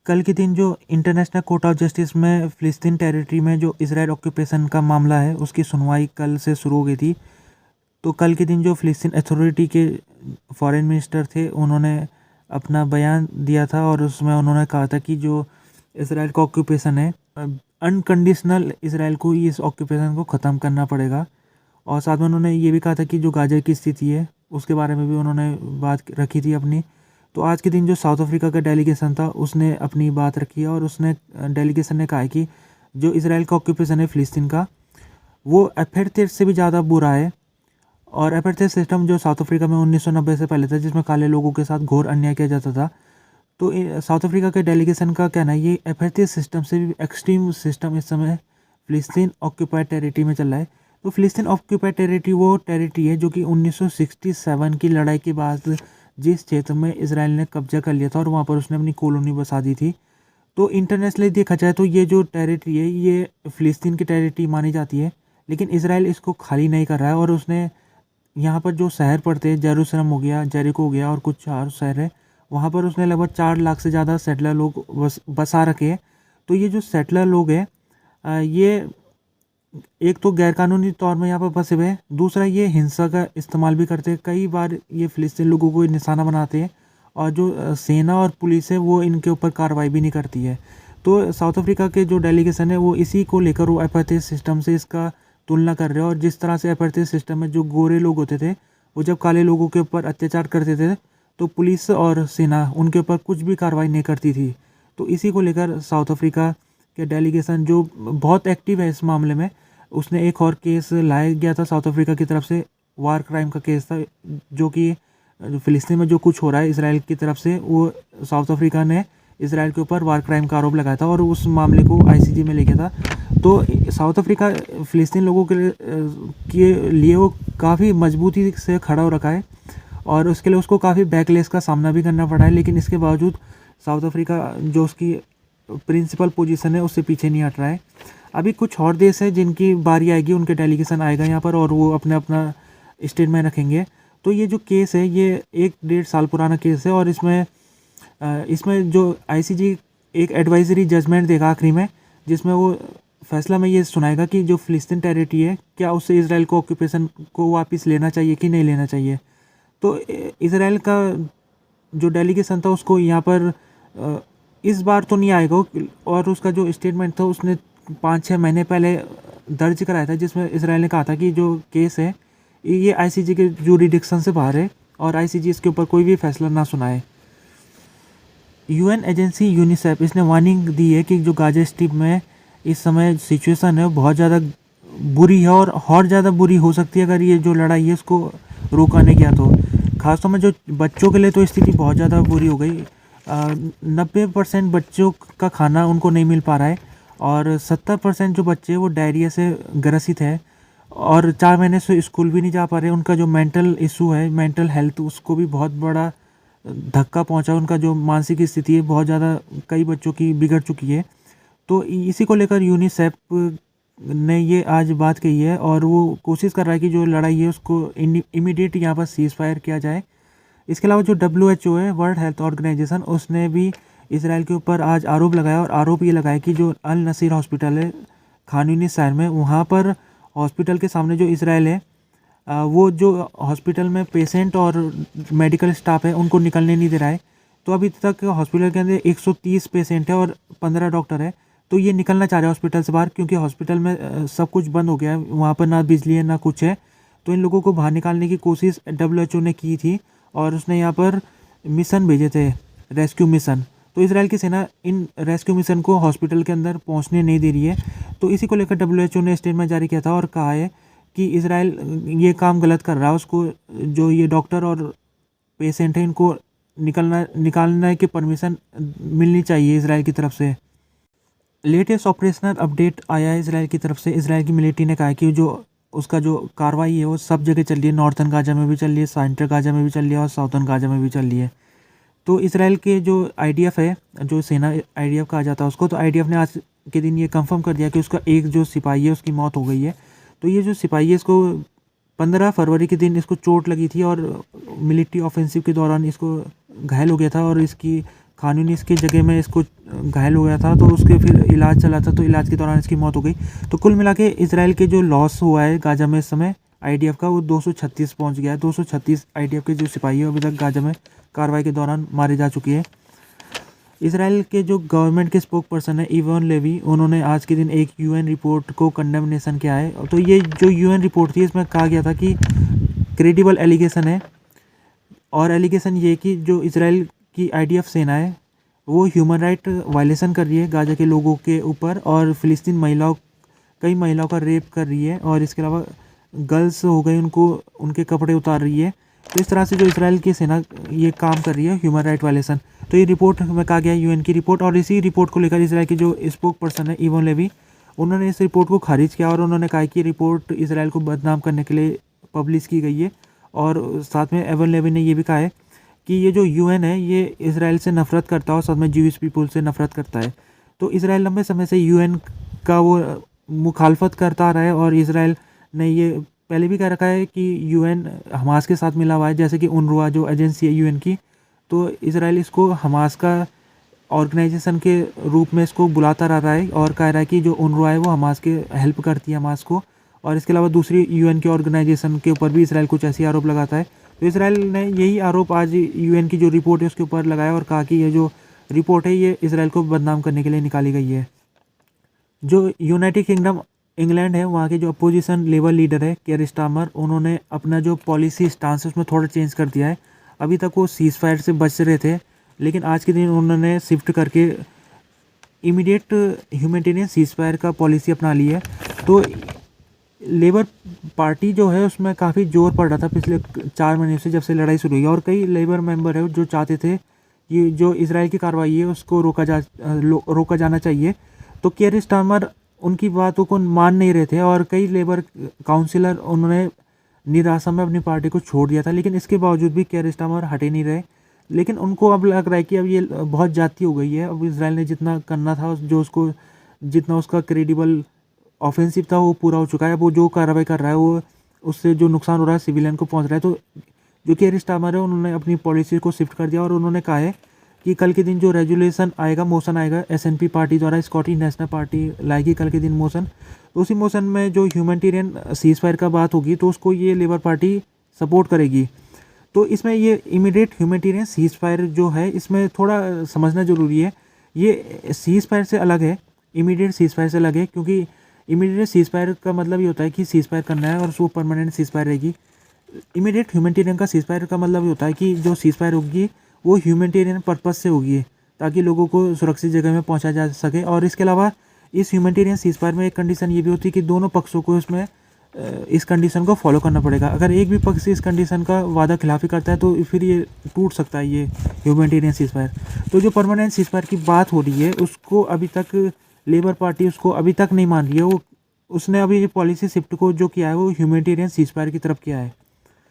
कल के दिन जो इंटरनेशनल कोर्ट ऑफ जस्टिस में फ़िलिस्तीन टेरिटरी में जो इसराइल ऑक्यूपेशन का मामला है उसकी सुनवाई कल से शुरू हो गई थी। तो कल के दिन जो फ़िलिस्तीन अथॉरिटी के फॉरेन मिनिस्टर थे उन्होंने अपना बयान दिया था और उसमें उन्होंने कहा था कि जो इसराइल का ऑक्यूपेशन है अनकंडीशनल इसराइल को इस ऑक्यूपेशन को ख़त्म करना पड़ेगा। और साथ में उन्होंने ये भी कहा था कि जो गाज़ा की स्थिति है उसके बारे में भी उन्होंने बात रखी थी अपनी। तो आज के दिन जो साउथ अफ्रीका का डेलीगेशन था उसने अपनी बात रखी और उसने डेलीगेशन ने कहा है कि जो इसराइल का ऑक्यूपेशन है फ़िलिस्तीन का वो अपार्थाइड से भी ज़्यादा बुरा है। और अपार्थाइड सिस्टम जो साउथ अफ्रीका में 1990 से पहले था जिसमें काले लोगों के साथ घोर अन्याय किया जाता था। तो साउथ अफ्रीका के डेलीगेशन का कहना है ये अपार्थाइड सिस्टम से भी एक्सट्रीम सिस्टम इस समय फ़िलिस्तीन ऑक्यूपाइड टेरिटरी में चल रहा है। तो फ़िलिस्तीन ऑक्यूपाइड टेरिटरी वो टेरिटरी है जो कि 1967 की लड़ाई के बाद जिस क्षेत्र में इसराइल ने कब्जा कर लिया था और वहाँ पर उसने अपनी कॉलोनी बसा दी थी। तो इंटरनेशनली देखा जाए तो ये जो टेरिटरी है ये फ़िलिस्तीन की टेरिटरी मानी जाती है, लेकिन इसराइल इसको खाली नहीं कर रहा है। और उसने यहाँ पर जो शहर पड़ते हैं जेरूसलम हो गया, जेरिको हो गया और कुछ और शहर है वहाँ पर उसने लगभग 4 लाख से ज़्यादा सेटलर लोग बसा रखे हैं। तो ये जो सेटलर लोग हैं ये एक तो गैरकानूनी तौर में यहाँ पर बसे हुए हैं, दूसरा ये हिंसा का इस्तेमाल भी करते हैं। कई बार ये फ़िलिस्तीन लोगों को निशाना बनाते हैं और जो सेना और पुलिस है वो इनके ऊपर कार्रवाई भी नहीं करती है। तो साउथ अफ्रीका के जो डेलीगेशन है वो इसी को लेकर वो अपार्थाइड सिस्टम से इसका तुलना कर रहे हैं। और जिस तरह से अपार्थाइड सिस्टम में जो गोरे लोग होते थे वो जब काले लोगों के ऊपर अत्याचार करते थे तो पुलिस और सेना उनके ऊपर कुछ भी कार्रवाई नहीं करती थी। तो इसी को लेकर साउथ अफ्रीका के डेलीगेशन जो बहुत एक्टिव है इस मामले में, उसने एक और केस लाया गया था साउथ अफ्रीका की तरफ से, वार क्राइम का केस था जो कि फ़िलिस्तीन में जो कुछ हो रहा है इसराइल की तरफ से वो साउथ अफ्रीका ने इसराइल के ऊपर वार क्राइम का आरोप लगाया था और उस मामले को आईसीजे में ले गया था। तो साउथ अफ्रीका फ़िलिस्तीन लोगों के लिए वो काफ़ी मजबूती से खड़ा हो रखा है और उसके लिए उसको काफ़ी बैकलेस का सामना भी करना पड़ा है, लेकिन इसके बावजूद साउथ अफ्रीका जो उसकी प्रिंसिपल पोजीशन है उससे पीछे नहीं हट रहा है। अभी कुछ और देश है जिनकी बारी आएगी, उनके डेलीगेशन आएगा यहाँ पर और वो अपना अपना स्टेटमेंट रखेंगे। तो ये जो केस है ये 1-1.5 साल पुराना केस है और इसमें जो आईसीजे एक एडवाइजरी जजमेंट देगा आखिरी में, जिसमें वो फैसला में ये सुनाएगा कि जो फ़िलिस्तीन टेरिटरी है क्या उससे इसराइल को ऑक्यूपेशन को वापस लेना चाहिए कि नहीं लेना चाहिए। तो इसराइल का जो डेलीगेशन था उसको यहाँ पर इस बार तो नहीं आएगा और उसका जो स्टेटमेंट था उसने 5-6 महीने पहले दर्ज कराया था जिसमें इसराइल ने कहा था कि जो केस है ये आईसीजे के जूरिडिक्शन से बाहर है और आईसीजे इसके ऊपर कोई भी फैसला ना सुनाए। यूएन एजेंसी यूनिसेफ इसने वार्निंग दी है कि जो गाजा स्ट्रिप में इस समय सिचुएशन है बहुत ज़्यादा बुरी है और ज़्यादा बुरी हो सकती है अगर ये जो लड़ाई है उसको रोका नहीं गया तो। खासतौर में जो बच्चों के लिए तो स्थिति बहुत ज़्यादा बुरी हो गई। 90% बच्चों का खाना उनको नहीं मिल पा रहा है और 70% जो बच्चे वो डायरिया से ग्रसित है और 4 महीने से स्कूल भी नहीं जा पा रहे। उनका जो मेंटल इशू है, मेंटल हेल्थ, उसको भी बहुत बड़ा धक्का पहुंचा। उनका जो मानसिक स्थिति है बहुत ज़्यादा कई बच्चों की बिगड़ चुकी है। तो इसी को लेकर यूनिसेफ ने ये आज बात कही है और वो कोशिश कर रहा है कि जो लड़ाई है उसको इमीडिएट यहाँ पर सीज़ फायर किया जाए। इसके अलावा जो WHO है, वर्ल्ड हेल्थ ऑर्गेनाइजेशन, उसने भी इसराइल के ऊपर आज आरोप लगाया और आरोप ये लगाया कि जो अल नसीर हॉस्पिटल है खान यूनिस शहर में, वहाँ पर हॉस्पिटल के सामने जो इसराइल है वो जो हॉस्पिटल में पेशेंट और मेडिकल स्टाफ है उनको निकलने नहीं दे रहा है। तो अभी तक हॉस्पिटल के अंदर 130 पेशेंट है और 15 डॉक्टर है। तो ये निकलना चाह रहे हैं हॉस्पिटल से बाहर क्योंकि हॉस्पिटल में सब कुछ बंद हो गया है, वहाँ पर ना बिजली है ना कुछ है। तो इन लोगों को बाहर निकालने की कोशिश WHO ने की थी और उसने यहाँ पर मिशन भेजे थे, रेस्क्यू मिशन। तो इसराइल की सेना इन रेस्क्यू मिशन को हॉस्पिटल के अंदर पहुँचने नहीं दे रही है। तो इसी को लेकर WHO ने स्टेटमेंट जारी किया था और कहा है कि इसराइल ये काम गलत कर रहा है। उसको जो ये डॉक्टर और पेशेंट है इनको निकालने की परमिशन मिलनी चाहिए इसराइल की तरफ से। लेटेस्ट ऑपरेशनल अपडेट आया है इसराइल की तरफ से। इसराइल की मिलिट्री ने कहा है कि जो उसका जो कार्रवाई है वो सब जगह चल रही है, नॉर्थन गाजा में भी चल रही है, सेंट्रल गाजा में भी चल रही है और साउथर्न गाजा में भी चल रही है। तो इसराइल के जो IDF है, जो सेना IDF कहा जाता है उसको, तो IDF ने आज के दिन ये कंफर्म कर दिया कि उसका एक जो सिपाही है उसकी मौत हो गई है। तो ये जो सिपाही है इसको 15 फरवरी के दिन इसको चोट लगी थी और मिलिट्री ऑफेंसिव के दौरान इसको घायल हो गया था और इसकी खान यूनिस की जगह में इसको घायल हो गया था, तो उसके फिर इलाज चला था, तो इलाज के दौरान इसकी मौत हो गई। तो कुल मिला के इसराइल के जो लॉस हुआ है गाजा में इस समय आईडीएफ का, वो 236 पहुंच गया है। 236 आईडीएफ के जो सिपाही है अभी तक गाजा में कार्रवाई के दौरान मारे जा चुके हैं। इसराइल के जो गवर्नमेंट के स्पोक पर्सन है इवान लेवी, उन्होंने आज के दिन एक यूएन रिपोर्ट को कंडेमनेशन किया है। तो ये जो यूएन रिपोर्ट थी इसमें कहा गया था कि क्रेडिबल एलिगेशन है, और एलिगेशन ये कि जो इसराइल की आईडीएफ सेना है वो ह्यूमन राइट वायलेशन कर रही है गाजा के लोगों के ऊपर, और फ़िलिस्तीन कई महिलाओं का रेप कर रही है, और इसके अलावा गर्ल्स हो गई उनको उनके कपड़े उतार रही है। तो इस तरह से जो इसराइल की सेना ये काम कर रही है ह्यूमन राइट वायलेशन। तो ये रिपोर्ट में कहा गया यूएन की रिपोर्ट, और इसी रिपोर्ट को लेकर इसराइल के जो स्पोक पर्सन है इवान लेवी, उन्होंने इस रिपोर्ट को खारिज किया, और उन्होंने कहा कि रिपोर्ट इसराइल को बदनाम करने के लिए पब्लिश की गई है। और साथ में इवान लेवी ने ये भी कहा है कि ये जो यूएन है ये इसराइल से नफरत करता है, और साथ में ज्यूइश पीपल से नफरत करता है। तो इसराइल लंबे समय से यूएन का वो मुखालफत करता आ रहा है, और इसराइल ने ये पहले भी कह रखा है कि यूएन हमास के साथ मिला हुआ है, जैसे कि UNRWA जो एजेंसी है यूएन की, तो इसराइल इसको हमास का ऑर्गेनाइजेशन के रूप में इसको बुलाता रहा है, और कह रहा है कि जो UNRWA है वो हमास के हेल्प करती है हमास को। और इसके अलावा दूसरी यूएन के ऑर्गेनाइजेशन के ऊपर भी इसराइल कुछ ऐसी आरोप लगाता है। तो इसराइल ने यही आरोप आज यूएन की जो रिपोर्ट है उसके ऊपर लगाया, और कहा कि ये जो रिपोर्ट है ये इसराइल को बदनाम करने के लिए निकाली गई है। जो यूनाइटेड किंगडम इंग्लैंड है, वहाँ के जो अपोजिशन लेबर लीडर है केयर स्टारमर, उन्होंने अपना जो पॉलिसी स्टांस है उसमें थोड़ा चेंज कर दिया है। अभी तक वो सीज फायर से बच रहे थे, लेकिन आज के दिन उन्होंने शिफ्ट करके इमीडिएट ह्यूमैनिटेरियन सीज फायर का पॉलिसी अपना ली है। तो लेबर पार्टी जो है उसमें काफ़ी जोर पड़ रहा था पिछले 4 महीने से, जब से लड़ाई शुरू हुई, और कई लेबर मेंबर है जो चाहते थे कि जो इसराइल की कार्रवाई है उसको रोका जाना चाहिए। तो केयर स्टारमर उनकी बातों को मान नहीं रहे थे, और कई लेबर काउंसिलर उन्होंने निराशा में अपनी पार्टी को छोड़ दिया था। लेकिन इसके बावजूद भी केयर स्टारमर हटे नहीं रहे, लेकिन उनको अब लग रहा है कि अब ये बहुत जाती हो गई है। अब इसराइल ने जितना करना था, जो उसको जितना उसका क्रेडिबल ऑफेंसिव था वो पूरा हो चुका है। अब वो जो कार्रवाई कर रहा है वो उससे जो नुकसान हो रहा है सिविलियन को पहुंच रहा है। तो जो केयर स्टारमर है उन्होंने अपनी पॉलिसी को शिफ्ट कर दिया, और उन्होंने कहा है कि कल के दिन जो रेजुलेशन आएगा, मोशन आएगा एसएनपी पार्टी द्वारा, स्कॉटिश नेशनल पार्टी लाएगी कल के दिन मोशन, तो उसी मोशन में जो ह्यूमैनिटेरियन सीज फायर का बात होगी तो उसको ये लेबर पार्टी सपोर्ट करेगी। तो इसमें ये इमीडिएट ह्यूमैनिटेरियन सीज फायर जो है इसमें थोड़ा समझना ज़रूरी है। ये सीज फायर से अलग है, इमीडिएट सीज फायर से अलग है, क्योंकि इमीडिएट सीज फायर का मतलब ये होता है कि सीज फायर करना है और वो परमानेंट सीज फायर रहेगी। इमीडिएट ह्यूमैनिटेरियन का सीज फायर का मतलब ये होता है कि जो सीज फायर होगी वो ह्यूमैनिटेरियन पर्पस से होगी, ताकि लोगों को सुरक्षित जगह में पहुंचा जा सके। और इसके अलावा इस ह्यूमैनिटेरियन सीज फायर में एक कंडीशन ये भी होती है कि दोनों पक्षों को इसमें इस कंडीशन को फॉलो करना पड़ेगा। अगर एक भी पक्ष इस कंडीशन का वादा खिलाफी करता है तो फिर ये टूट सकता है ये ह्यूमैनिटेरियन सीज फायर। तो जो परमानेंट सीज फायर की बात हो रही है उसको अभी तक लेबर पार्टी उसको अभी तक नहीं मान रही है। वो उसने अभी पॉलिसी शिफ्ट को जो किया है वो ह्यूमैनिटेरियन सीज फायर की तरफ किया है।